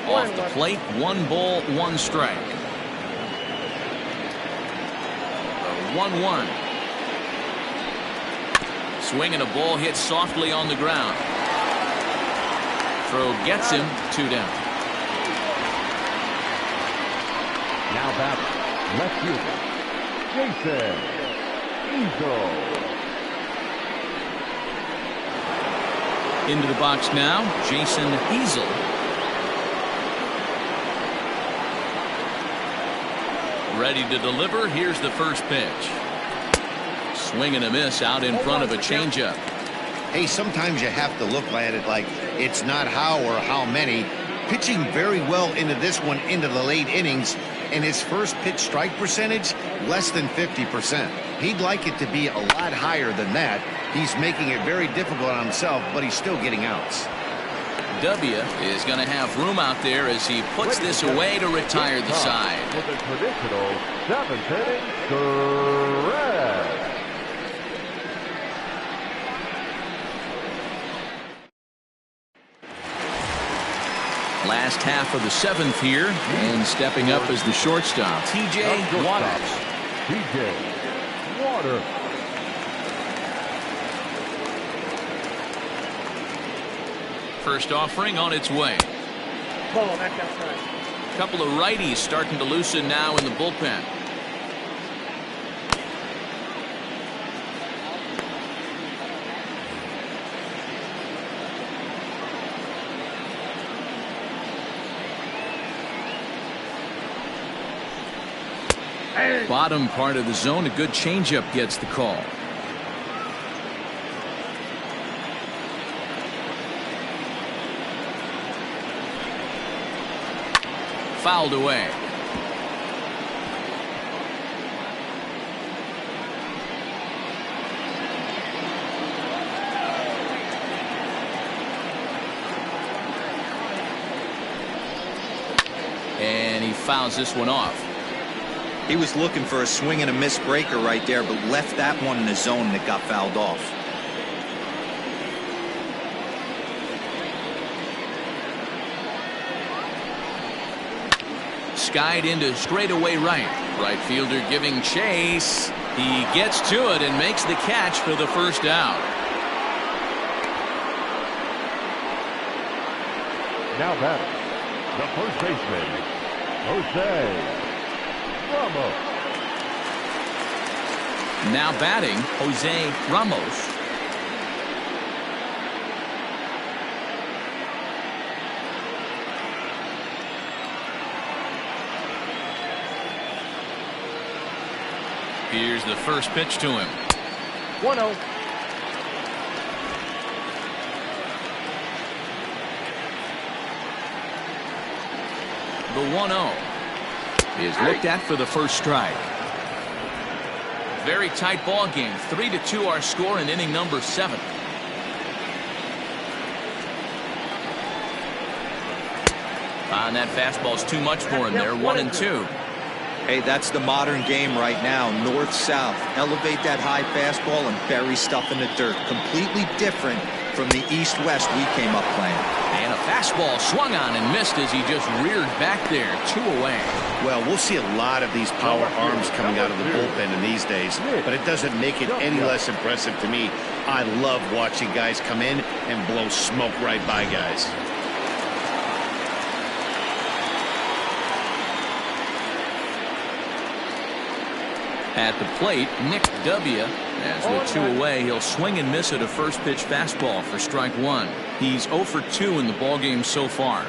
Off the plate, 1 ball, 1 strike. The 1-1. Swinging a ball hit softly on the ground. Throw gets him 2 down. Now back, left fielder, Jason Eagle. Into the box now, Jason Eagle. Ready to deliver. Here's the first pitch. Swing and a miss out in front of a changeup. Hey, sometimes you have to look at it like it's not how or how many. Pitching very well into this one into the late innings, and his first pitch strike percentage less than 50%. He'd like it to be a lot higher than that. He's making it very difficult on himself, but he's still getting outs. W is going to have room out there as he puts this away to retire the side. With a traditional 7th inning stretch. Last half of the 7th here, and stepping up as the shortstop, TJ Waters. TJ Waters. First offering on its way. Couple of righties starting to loosen now in the bullpen. Bottom part of the zone, a good changeup gets the call. Fouled away. And he fouls this one off. He was looking for a swing and a miss breaker right there, but left that one in the zone that got fouled off. Skied into straightaway right. Right fielder giving chase. He gets to it and makes the catch for the first out. Now batting, the first baseman, Jose Ramos. Now batting, Jose Ramos. Here's the first pitch to him. 1-0. The 1-0 is looked at for the first strike. Very tight ball game. 3-2 our score in inning number 7. And that fastball's too much for him there. 1-2. Hey, that's the modern game right now. North-south. Elevate that high fastball and bury stuff in the dirt. Completely different from the east-west we came up playing. And a fastball swung on and missed as he just reared back there. 2 away. Well, we'll see a lot of these power arms coming out of the bullpen in these days, but it doesn't make it any less impressive to me. I love watching guys come in and blow smoke right by guys. At the plate, Nick W. As with 2 away, he'll swing and miss at a first pitch fastball for strike 1. He's 0 for 2 in the ballgame so far.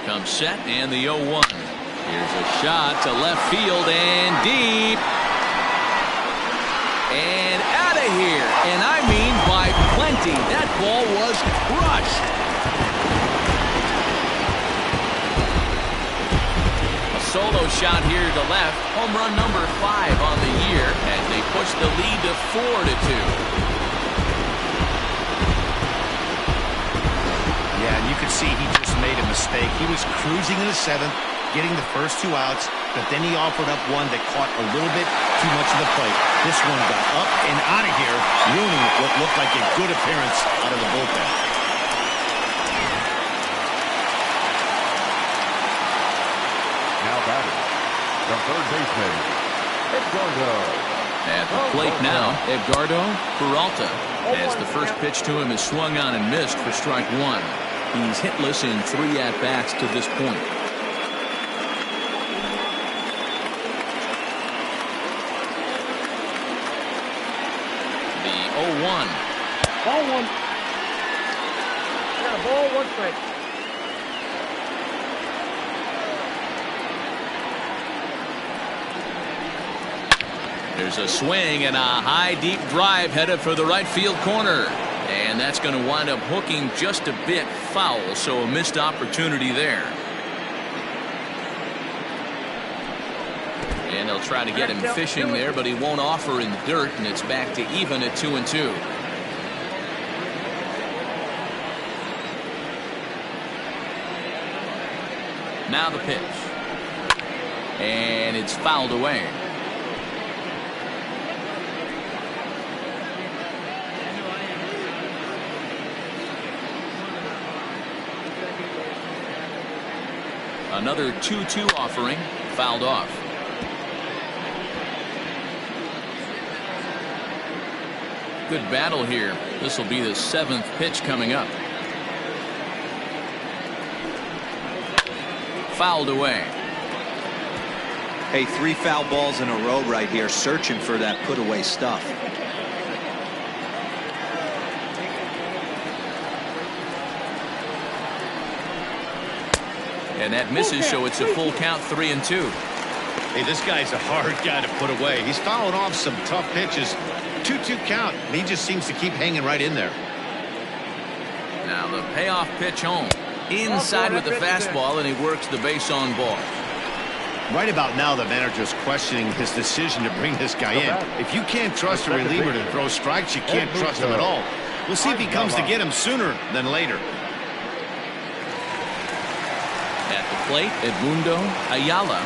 Comes set and the 0-1. Here's a shot to left field and deep. And out of here. And I mean by plenty. That ball was crushed. A solo shot here to left. Home run number 5 on the year as they push the lead to 4-2. Yeah, and you could see he just made a mistake. He was cruising in the 7th, getting the first 2 outs. but then he offered up one that caught a little bit too much of the plate. This one got up and out of here, ruining what looked like a good appearance out of the bullpen. Now batting, the third baseman, Edgardo. At the plate now, Edgardo Peralta, as the first pitch to him is swung on and missed for strike one. He's hitless in 3 at-bats to this point. The 0-1. Ball one. Got a ball, 1 strike. There's a swing and a high deep drive headed for the right field corner. And that's going to wind up hooking just a bit foul, so a missed opportunity there. And they'll try to get him fishing there, but he won't offer in the dirt, and it's back to even at 2-2. Now the pitch. And it's fouled away. Another 2-2 offering, fouled off. Good battle here. This will be the 7th pitch coming up. Fouled away. Hey, 3 foul balls in a row right here, searching for that put away stuff. And that misses, so it's a full count, 3-2. Hey, this guy's a hard guy to put away. He's fouling off some tough pitches. 2-2 count. He just seems to keep hanging right in there. Now the payoff pitch home. Inside with the fastball, and he works the base on ball. Right about now, the manager's questioning his decision to bring this guy in. If you can't trust a reliever to throw strikes, you can't trust him at all. We'll see if he comes to get him sooner than later. At the plate, Edmundo Ayala.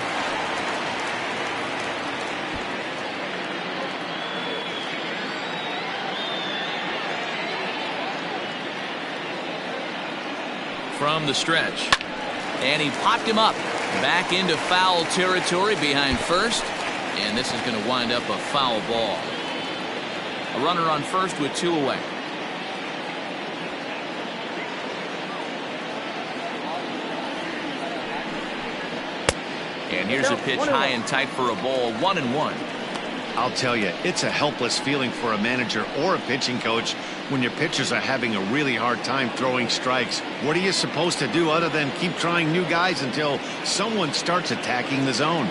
From the stretch. And he popped him up. Back into foul territory behind first. And this is going to wind up a foul ball. A runner on first with 2 away. And here's a pitch high and tight for a ball, 1-1. I'll tell you, it's a helpless feeling for a manager or a pitching coach when your pitchers are having a really hard time throwing strikes. What are you supposed to do other than keep trying new guys until someone starts attacking the zone?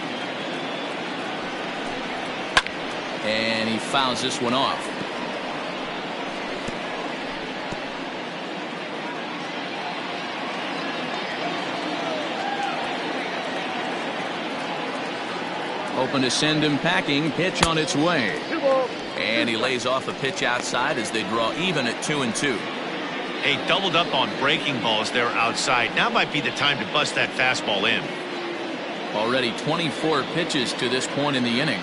And he fouls this one off. Open to send him packing. Pitch on its way. And he lays off a pitch outside as they draw even at 2-2. Hey, doubled up on breaking balls there outside. Now might be the time to bust that fastball in. Already 24 pitches to this point in the inning.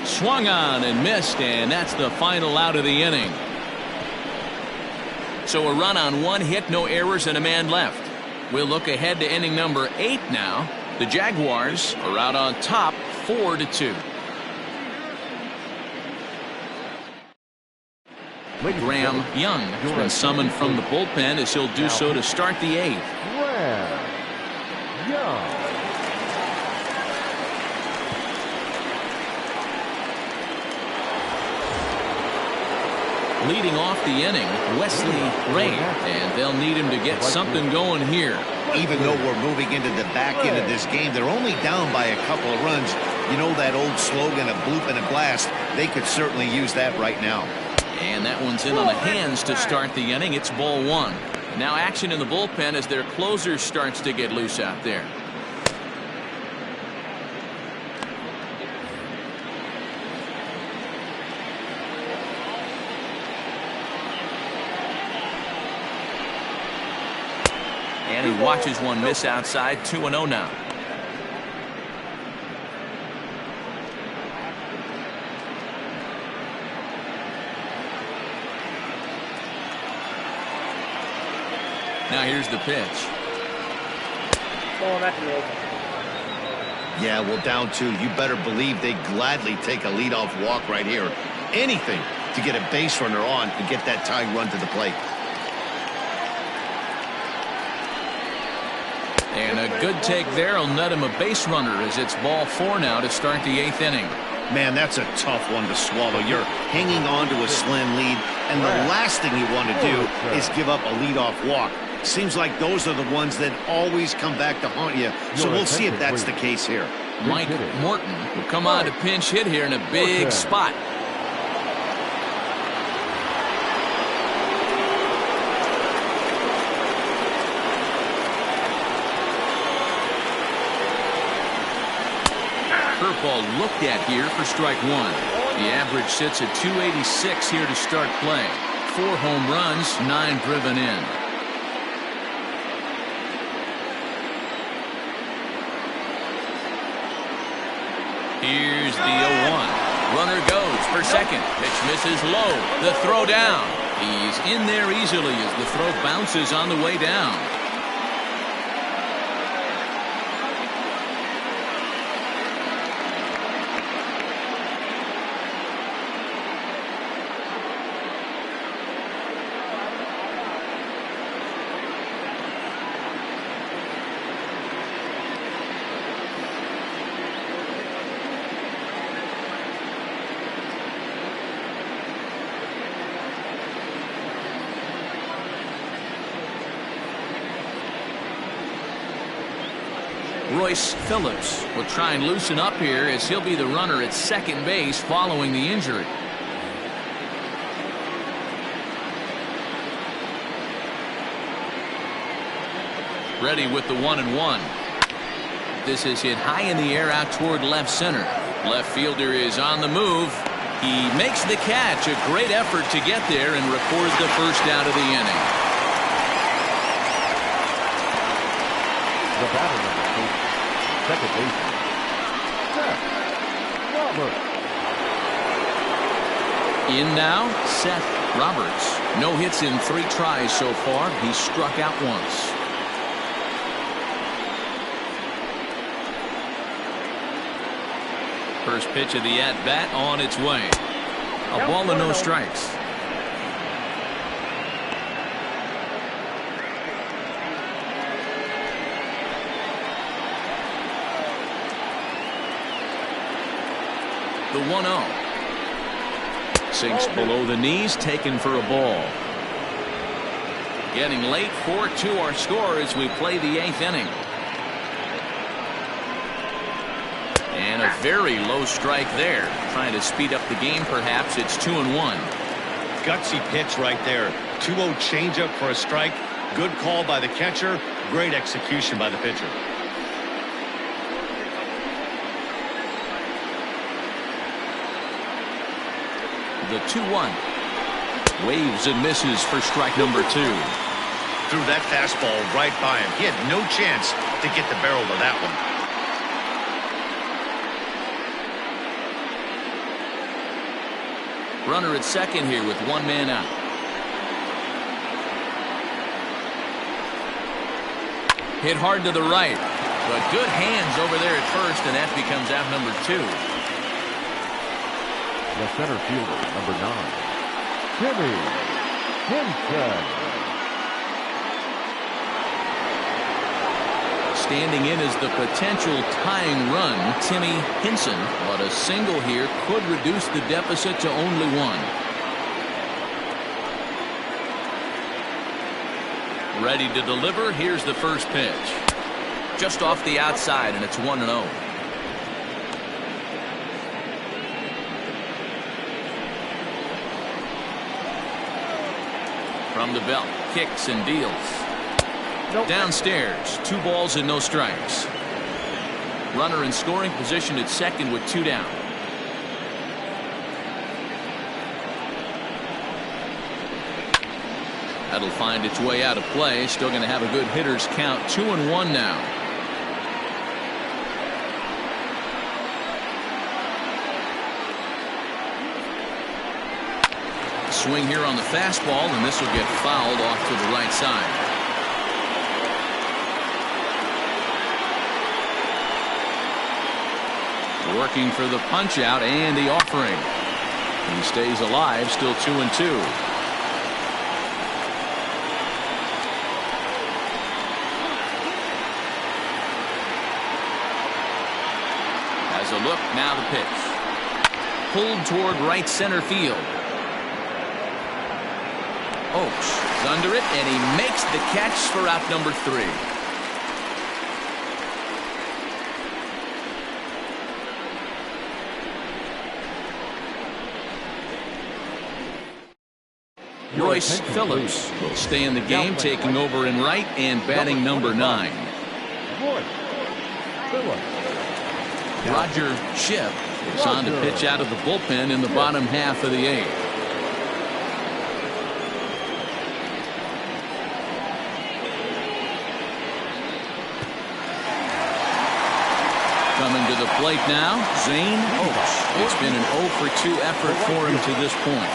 Swung on and missed, and that's the final out of the inning. So a run on 1 hit, no errors, and a man left. We'll look ahead to inning number 8 now. The Jaguars are out on top, 4-2. Graham Young has been summoned from the bullpen as he'll do so to start the 8th. Graham Young. Leading off the inning, Wesley Ray, and they'll need him to get something going here. Even though we're moving into the back end of this game, they're only down by a couple of runs. You know that old slogan, a bloop and a blast? They could certainly use that right now. And that one's in on the hands to start the inning. It's ball 1. Now action in the bullpen as their closer starts to get loose out there. And he watches one miss outside. 2-0 now. Now here's the pitch. Yeah, well, down 2. You better believe they gladly take a leadoff walk right here. Anything to get a base runner on and get that tying run to the plate. And a good take there will net him a base runner as it's ball 4 now to start the 8th inning. Man, that's a tough one to swallow. You're hanging on to a slim lead, and the last thing you want to do is give up a leadoff walk. Seems like those are the ones that always come back to haunt you. So we'll see if that's the case here. Mike Morton will come on to pinch hit here in a big spot. Curveball looked at here for strike 1. The average sits at 286 here to start play. 4 home runs, 9 driven in. Here's the 0-1. Runner goes for second. Pitch misses low. The throw down. He's in there easily as the throw bounces on the way down. Royce Phillips will try and loosen up here as he'll be the runner at second base following the injury. Ready with the 1-1. This is hit high in the air out toward left center. Left fielder is on the move. He makes the catch. A great effort to get there and record the first out of the inning. The batter number 8, second baseman, Seth Roberts. In now, Seth Roberts. No hits in 3 tries so far. He struck out once. First pitch of the at-bat on its way. A ball and no strikes. The 1-0. Sinks below the knees, taken for a ball. Getting late, 4-2 our score as we play the 8th inning. And a very low strike there. Trying to speed up the game, perhaps. It's 2-1. Gutsy pitch right there. 2-0 changeup for a strike. Good call by the catcher. Great execution by the pitcher. The 2-1. Waves and misses for strike number 2. Threw that fastball right by him. He had no chance to get the barrel of that one. Runner at second here with 1 man out. Hit hard to the right, but good hands over there at first, and that becomes out number 2. The center fielder, number 9, Timmy Henson. Standing in as the potential tying run, Timmy Henson, but a single here could reduce the deficit to only 1. Ready to deliver. Here's the first pitch. Just off the outside, and it's 1-0. From the belt, kicks and deals. Downstairs, 2 balls and no strikes. Runner in scoring position at second with 2 down. That'll find its way out of play. Still going to have a good hitter's count. 2-1 now. Swing here on the fastball, and this will get fouled off to the right side. Working for the punch out and the offering. He stays alive, still 2-2. Has a look, now the pitch. Pulled toward right center field. Oakes is under it, and he makes the catch for out number 3. Royce Phillips will stay in the game, taking over in right and batting number 9. Roger Shipp is on to pitch out of the bullpen in the bottom half of the 8th. Coming to the plate now, Zane Oakes. It's been an 0-for-2 effort for him to this point.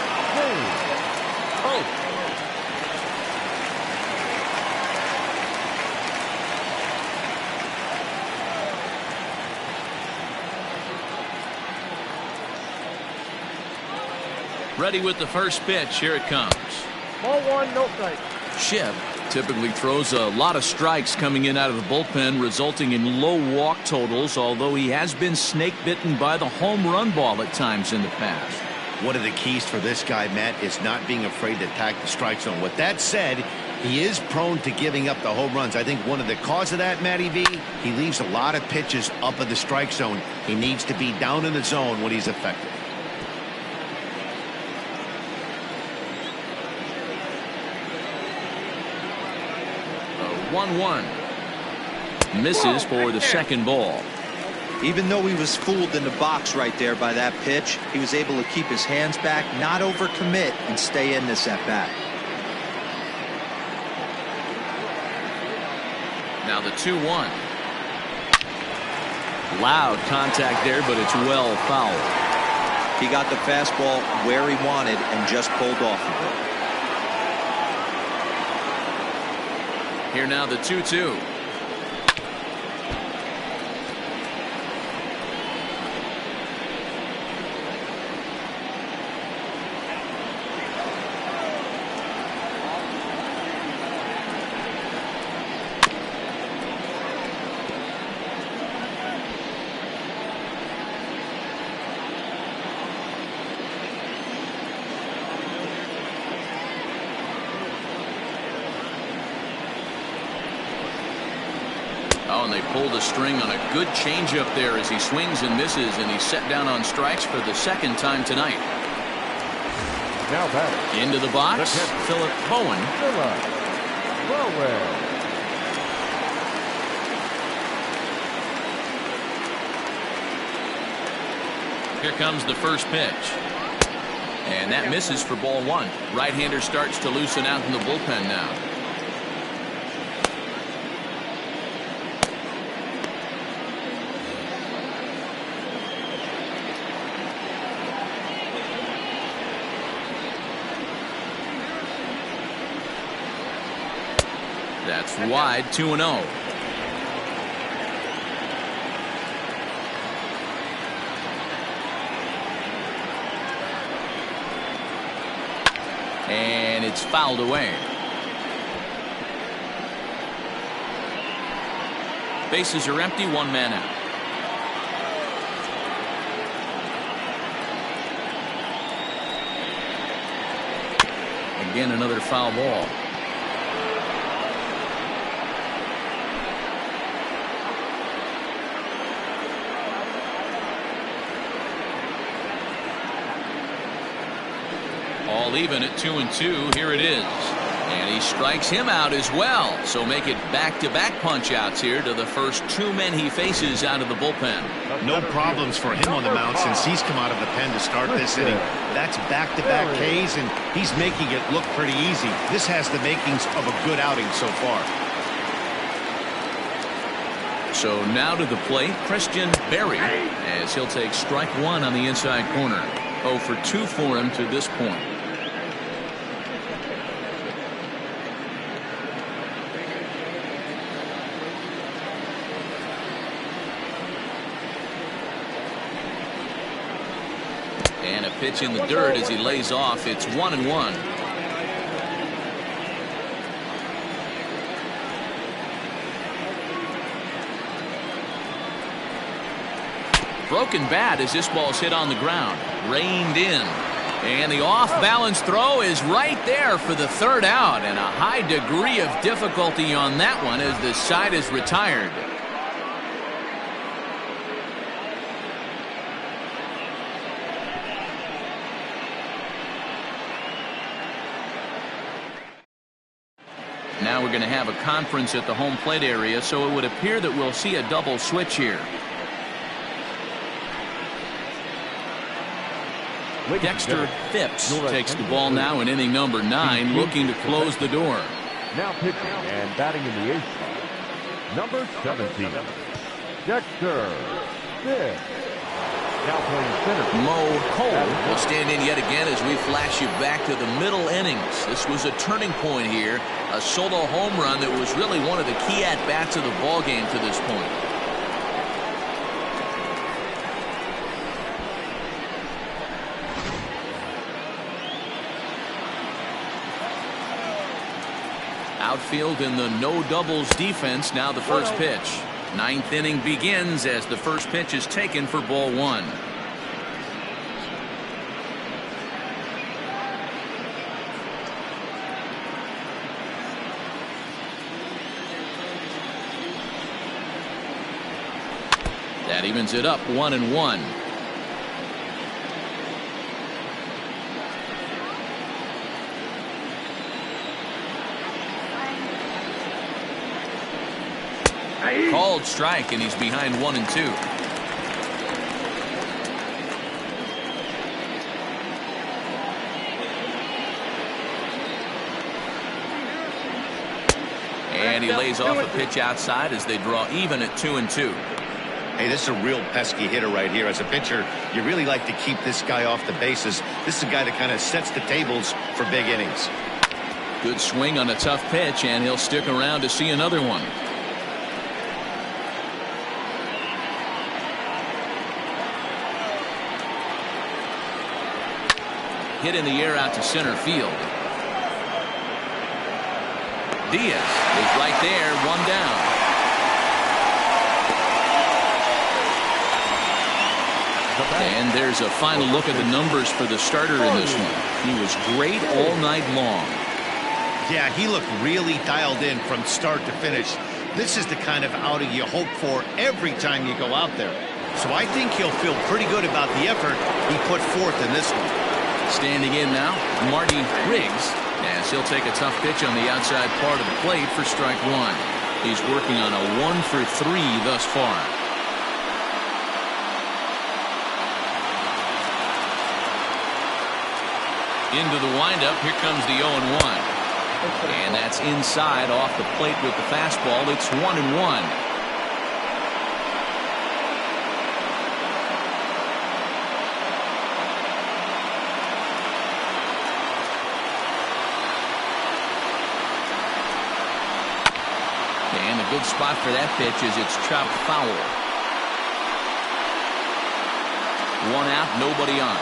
Ready with the first pitch. Here it comes. Ball 1, no strike. Shipp typically throws a lot of strikes coming in out of the bullpen, resulting in low walk totals, although he has been snake bitten by the home run ball at times in the past. One of the keys for this guy, Matt, is not being afraid to attack the strike zone. With that said, he is prone to giving up the home runs. I think one of the cause of that, Matty V, he leaves a lot of pitches up in the strike zone. He needs to be down in the zone when he's effective. 1-1. Misses for the second ball. Even though he was fooled in the box right there by that pitch, he was able to keep his hands back, not overcommit, and stay in this at bat. Now the 2-1. Loud contact there, but it's well fouled. He got the fastball where he wanted and just pulled off of it. Here now the 2-2. Oh, and they pulled a string on a good changeup there as he swings and misses, and he's set down on strikes for the second time tonight. Now batting. Into the box, Philip Bowen. Here comes the first pitch. And that misses for ball 1. Right-hander starts to loosen out in the bullpen now. That's wide, 2-0. And it's fouled away. Bases are empty, 1 man out. Again, another foul ball. All even at 2-2. Here it is. And he strikes him out as well. So make it back-to-back punch-outs here to the first 2 men he faces out of the bullpen. No problems for him on the mound since he's come out of the pen to start this inning. That's back-to-back Ks, and he's making it look pretty easy. This has the makings of a good outing so far. So now to the plate, Christian Berry, as he'll take strike 1 on the inside corner. 0 for 2 for him to this point. And a pitch in the dirt as he lays off. It's 1-1. Broken bat as this ball's hit on the ground. Reined in. And the off-balance throw is right there for the 3rd out. And a high degree of difficulty on that one as the side is retired. Now we're going to have a conference at the home plate area, so it would appear that we'll see a double switch here. Dexter Phipps takes the ball now in inning number 9, looking to close the door. Now pitching and batting in the 8th spot, number 17, Dexter Phipps. Now playing center, Mo Cole will stand in yet again as we flash you back to the middle innings. This was a turning point here, a solo home run that was really one of the key at-bats of the ball game to this point. Outfield in the no doubles defense. Now the first pitch. 9th inning begins as the first pitch is taken for ball 1. That evens it up 1-1. Called strike, and he's behind 1-2. And he lays off a pitch outside as they draw even at 2-2. Hey, this is a real pesky hitter right here. As a pitcher, you really like to keep this guy off the bases. This is a guy that kind of sets the tables for big innings. Good swing on a tough pitch, and he'll stick around to see another one. Hit in the air out to center field. Diaz is right there, 1 down. And there's a final look at the numbers for the starter in this one. He was great all night long. Yeah, he looked really dialed in from start to finish. This is the kind of outing you hope for every time you go out there. So I think he'll feel pretty good about the effort he put forth in this one. Standing in now, Marty Riggs, as he'll take a tough pitch on the outside part of the plate for strike 1. He's working on a 1 for 3 thus far. Into the windup, here comes the 0-1. And that's inside off the plate with the fastball. It's 1-1. And a good spot for that pitch is it's chopped foul. 1 out, nobody on.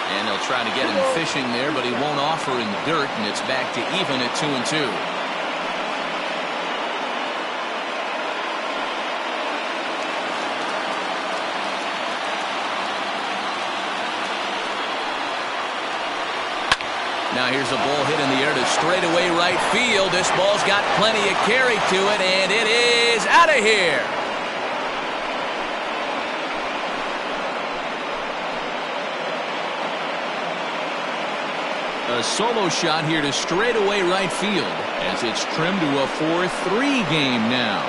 And they'll try to get him fishing there, but he won't offer in the dirt, and it's back to even at 2-2. Now here's a ball hit in the air to straightaway right field. This ball's got plenty of carry to it, and it is out of here. A solo shot here to straightaway right field as it's trimmed to a 4-3 game now.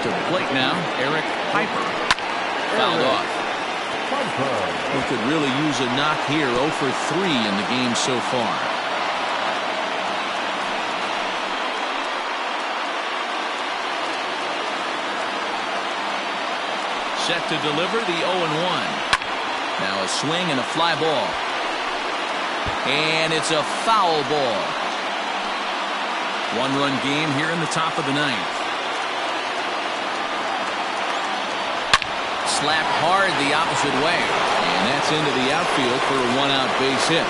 To the plate now, Eric Piper. Fouled off. We could really use a knock here. 0 for 3 in the game so far. Set to deliver the 0-1. Now a swing and a fly ball. And it's a foul ball. One-run game here in the top of the ninth. Slapped hard the opposite way, and that's into the outfield for a one-out base hit.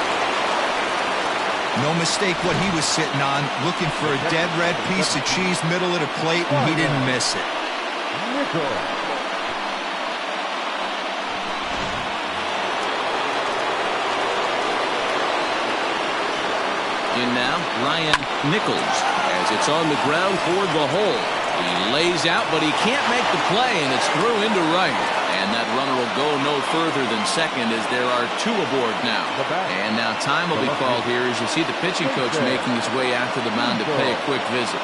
No mistake what he was sitting on, looking for a dead red piece of cheese middle of the plate, and he didn't miss it. In now, Ryan Nichols, as it's on the ground toward the hole. He lays out, but he can't make the play, and it's through into right. And that runner will go no further than second as there are 2 aboard now. And now time will be called here as you see the pitching coach making his way out to the mound to pay a quick visit.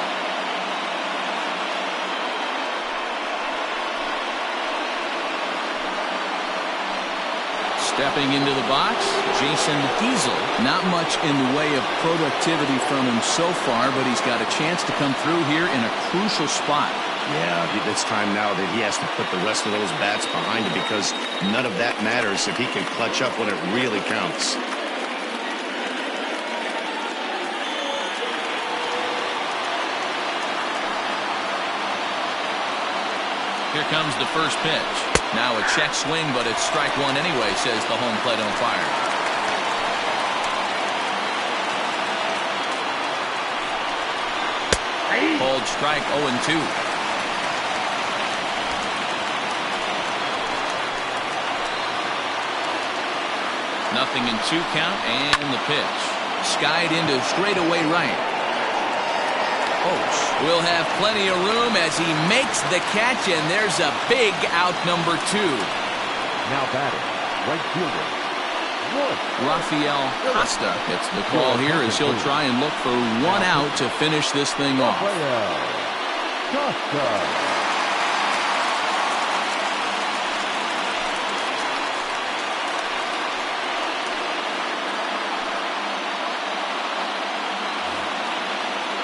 Stepping into the box, Jason Diesel. Not much in the way of productivity from him so far, but he's got a chance to come through here in a crucial spot. Yeah, it's time now that he has to put the rest of those bats behind him because none of that matters if he can clutch up when it really counts. Here comes the first pitch. Now a check swing, but it's strike one anyway, says the home plate umpire. Called strike 0-2. Nothing in 2 count, and the pitch. Skied into straightaway right. Oates will have plenty of room as he makes the catch, and there's a big out number 2. Now batting, right fielder, Rafael Costa gets the call here as he'll try and look for 1 out to finish this thing off. Costa.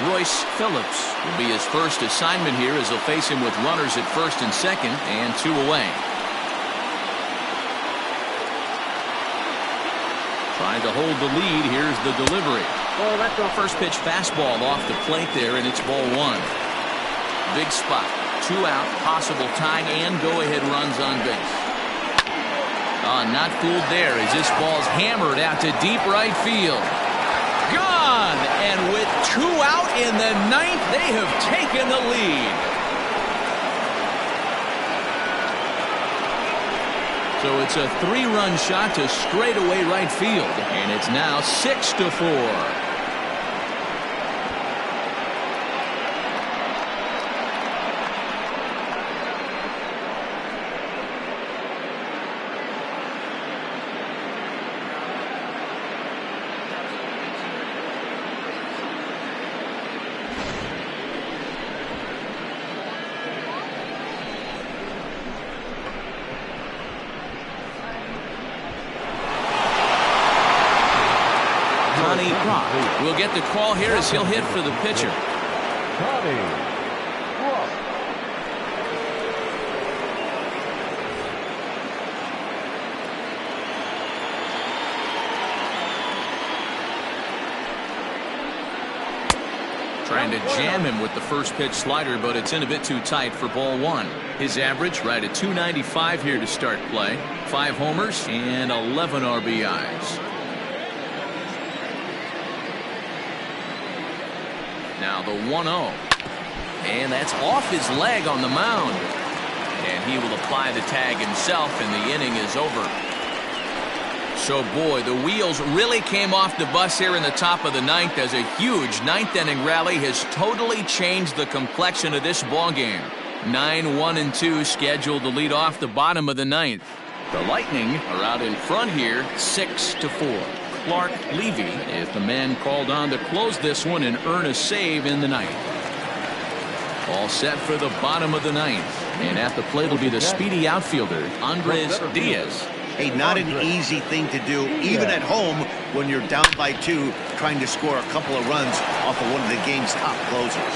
Royce Phillips will be his first assignment here as he'll face him with runners at first and second and 2 away. Trying to hold the lead. Here's the delivery. First pitch fastball off the plate there, and it's ball 1. Big spot. 2 out, possible tying and go-ahead runs on base. Not fooled there as this ball's hammered out to deep right field. Gone! And with 2 out in the 9th, they have taken the lead. So it's a 3-run shot to straightaway right field, and it's now 6-4. We'll get the call here as he'll hit for the pitcher. Trying to jam him with the first pitch slider, but it's in a bit too tight for ball one. His average right at 295 here to start play. 5 homers and 11 RBIs. Now the 1-0. And that's off his leg on the mound. And he will apply the tag himself, and the inning is over. So, boy, the wheels really came off the bus here in the top of the 9th, as a huge 9th inning rally has totally changed the complexion of this ballgame. 9-1-2 scheduled to lead off the bottom of the 9th. The Lightning are out in front here, 6-4. Clark Levy is the man called on to close this one and earn a save in the 9th. All set for the bottom of the 9th. And at the plate will be the speedy outfielder, Andres Diaz. Hey, not an easy thing to do, even at home when you're down by 2, trying to score a couple of runs off of one of the game's top closers.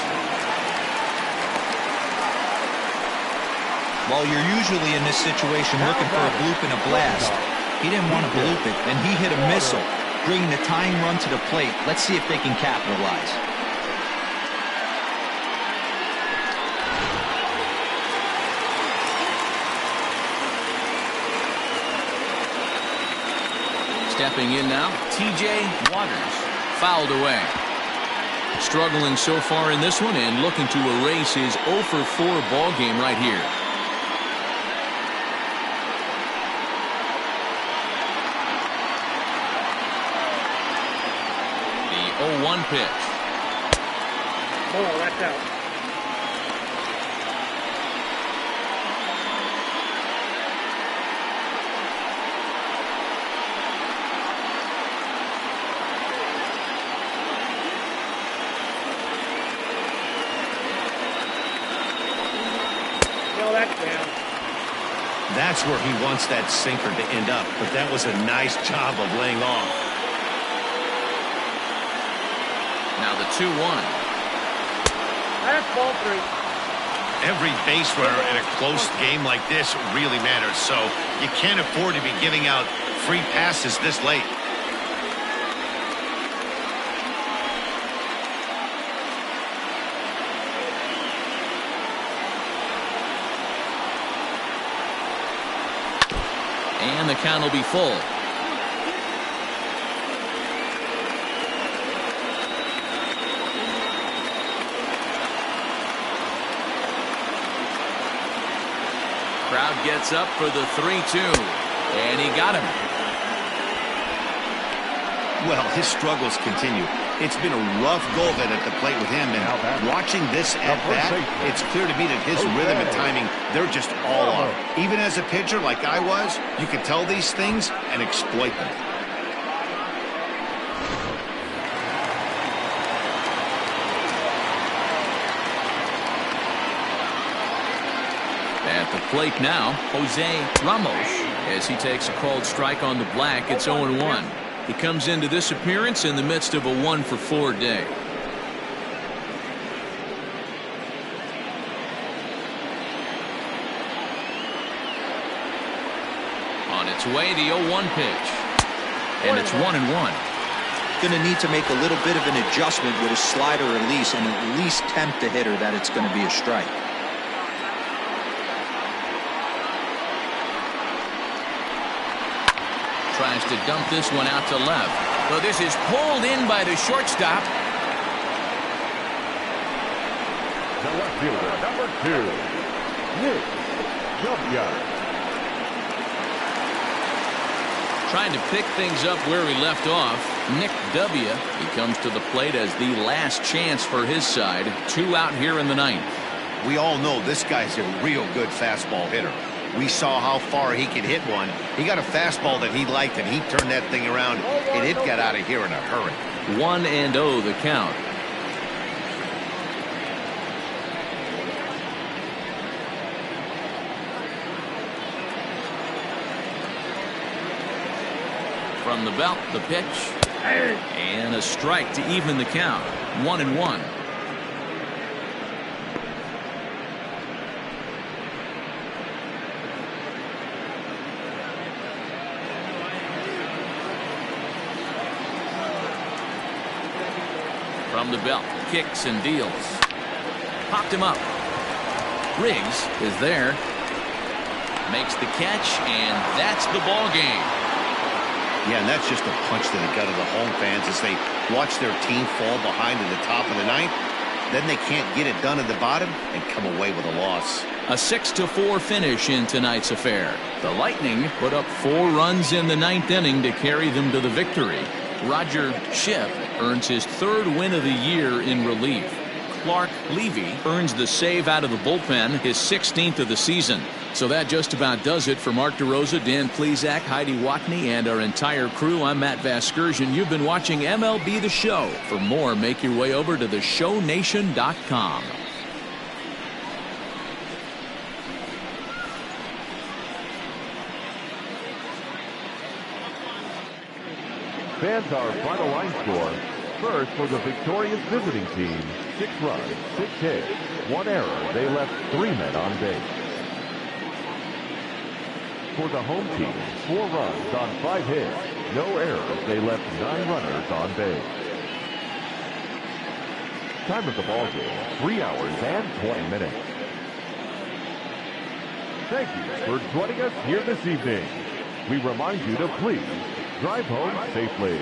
Well, you're usually in this situation looking for a bloop and a blast. He didn't want to bloop it, and he hit a missile, bringing the tying run to the plate. Let's see if they can capitalize. Stepping in now, T.J. Waters. Fouled away. Struggling so far in this one and looking to erase his 0-for-4 ball game right here. The 0-1 pitch. Ball, that's out. That's where he wants that sinker to end up, but that was a nice job of laying off. Now the 2-1. That's ball 3. Every base runner in a close game like this really matters, so you can't afford to be giving out free passes this late. And the count will be full. Crowd gets up for the 3-2. And he got him. Well, his struggles continue. It's been a rough go of it at the plate with him, and watching this at bat, it's clear to me that his rhythm and timing, they're just all off. Even as a pitcher like I was, you can tell these things and exploit them. At the plate now, Jose Ramos, as he takes a called strike on the black. It's 0-1. He comes into this appearance in the midst of a 1-for-4 day. On its way, the 0-1 pitch. And it's 1-1. Going to need to make a little bit of an adjustment with his slider release and at least tempt the hitter that it's going to be a strike. Tries to dump this one out to left. So this is pulled in by the shortstop. The left fielder, number 2, Nick Dubya. Trying to pick things up where he left off. Nick Dubya, he comes to the plate as the last chance for his side. 2 out here in the 9th. We all know this guy's a real good fastball hitter. We saw how far he could hit one. He got a fastball that he liked, and he turned that thing around, and it got out of here in a hurry. 1-0 the count. From the belt, the pitch. And a strike to even the count. 1-1. From the belt, kicks and deals. Popped him up. Riggs is there. Makes the catch, and that's the ball game. Yeah, and that's just a punch to the gut of the home fans as they watch their team fall behind in the top of the ninth. Then they can't get it done at the bottom and come away with a loss. A 6-4 finish in tonight's affair. The Lightning put up 4 runs in the 9th inning to carry them to the victory. Roger Schiff earns his 3rd win of the year in relief. Clark Levy earns the save out of the bullpen, his 16th of the season. So that just about does it for Mark DeRosa, Dan Plesac, Heidi Watney, and our entire crew. I'm Matt Vasgersian. You've been watching MLB The Show. For more, make your way over to theshownation.com. Fans, our final line score. First, for the victorious visiting team, 6 runs, 6 hits, 1 error. They left 3 men on base. For the home team, 4 runs on 5 hits, no errors. They left 9 runners on base. Time of the ball game, 3 hours and 20 minutes. Thank you for joining us here this evening. We remind you to please drive home safely.